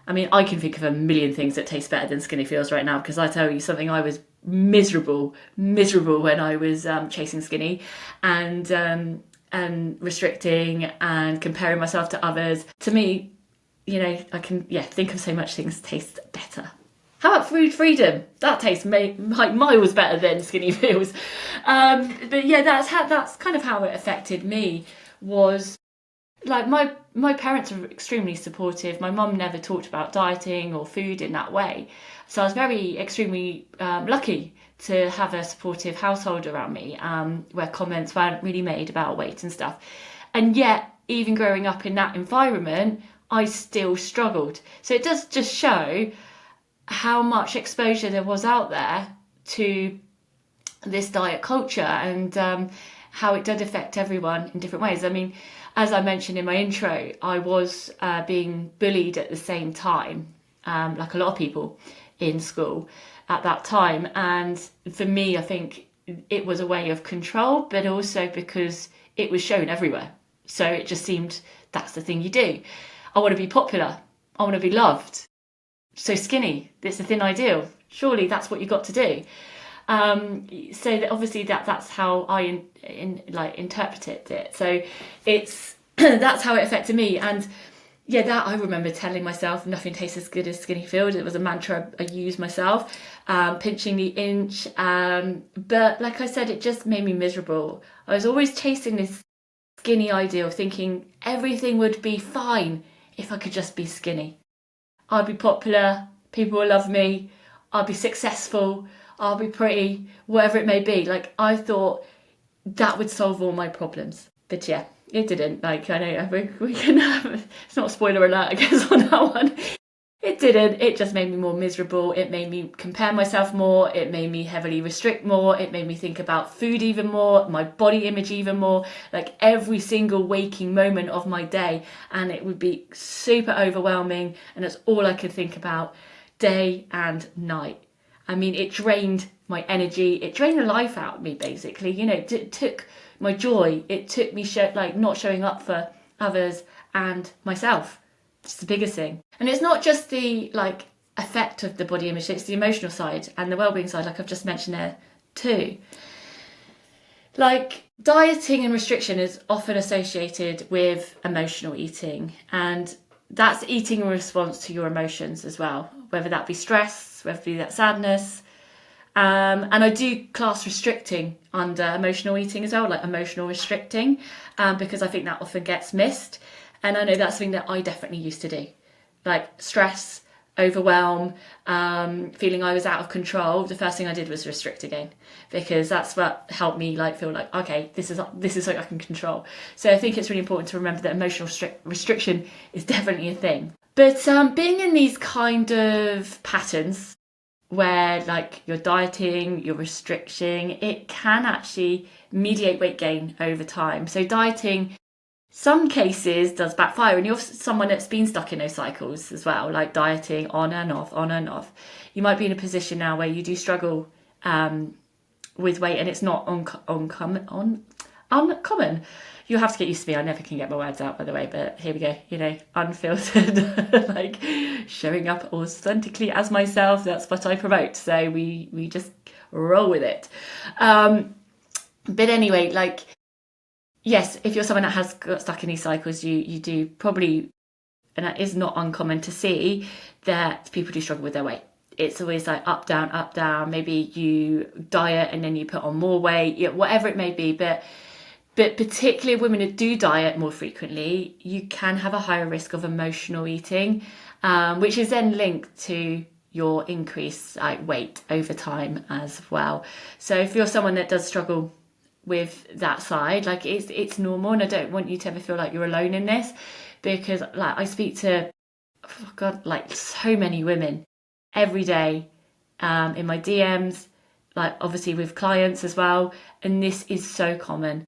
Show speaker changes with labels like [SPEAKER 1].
[SPEAKER 1] I mean, I can think of a million things that taste better than Skinny Feels right now, because I tell you something, I was miserable when I was chasing Skinny, and restricting and comparing myself to others. To me, I can think of so much things taste better. How about food freedom? That tastes like miles better than Skinny Feels. But yeah, that's kind of how it affected me. Was like my parents are extremely supportive. My mum never talked about dieting or food in that way, so I was extremely lucky to have a supportive household around me, where comments weren't really made about weight and stuff. And yet, even growing up in that environment, I still struggled. So it does just show how much exposure there was out there to this diet culture, and how it did affect everyone in different ways. I mean, as I mentioned in my intro, I was being bullied at the same time, like a lot of people in school at that time. And for me, I think it was a way of control, but also because it was shown everywhere. So it just seemed that's the thing you do. I want to be popular. I want to be loved. So skinny, it's the thin ideal. Surely that's what you got to do. So that obviously that's how I interpreted it. So it's that's how it affected me. And yeah, that I remember telling myself, nothing tastes as good as Skinny Feels. It was a mantra I used myself, pinching the inch. But like I said, it just made me miserable. I was always chasing this skinny ideal, thinking everything would be fine if I could just be skinny. I'd be popular, people will love me, I'll be successful, I'll be pretty, whatever it may be. Like, I thought that would solve all my problems. But yeah, it didn't. Like, I know we can have, it's not a spoiler alert, I guess, on that one. It didn't. It just made me more miserable. It made me compare myself more. It made me heavily restrict more. It made me think about food even more, my body image even more, like every single waking moment of my day. And it would be super overwhelming. And that's all I could think about day and night. I mean, it drained my energy. It drained the life out of me, basically. It took my joy. It took me not showing up for others and myself. It's the biggest thing. And it's not just the effect of the body image, it's the emotional side and the well-being side, like I've just mentioned there too. Like, dieting and restriction is often associated with emotional eating, and that's eating in response to your emotions as well, whether that be stress, whether it be that sadness. And I do class restricting under emotional eating as well, like emotional restricting, because I think that often gets missed. And I know that's something that I definitely used to do. Like stress, overwhelm, feeling I was out of control. The first thing I did was restrict again, because that's what helped me feel like, okay, this is something I can control. So I think it's really important to remember that emotional restriction is definitely a thing. But being in these kind of patterns where you're dieting, you're restricting, it can actually mediate weight gain over time. So dieting, some cases, does backfire, and you're someone that's been stuck in those cycles as well, like dieting on and off. You might be in a position now where you do struggle with weight, and it's not uncommon. You'll have to get used to me. I never can get my words out, by the way, but here we go. Unfiltered, showing up authentically as myself. That's what I promote. So we just roll with it. But anyway, yes, if you're someone that has got stuck in these cycles, you do probably, and that is not uncommon to see, that people do struggle with their weight. It's always up, down. Maybe you diet and then you put on more weight, whatever it may be. But particularly women who do diet more frequently, you can have a higher risk of emotional eating, which is then linked to your increased weight over time as well. So if you're someone that does struggle with that side, it's normal, and I don't want you to ever feel like you're alone in this, because I speak to so many women every day in my DMs, obviously with clients as well, and this is so common.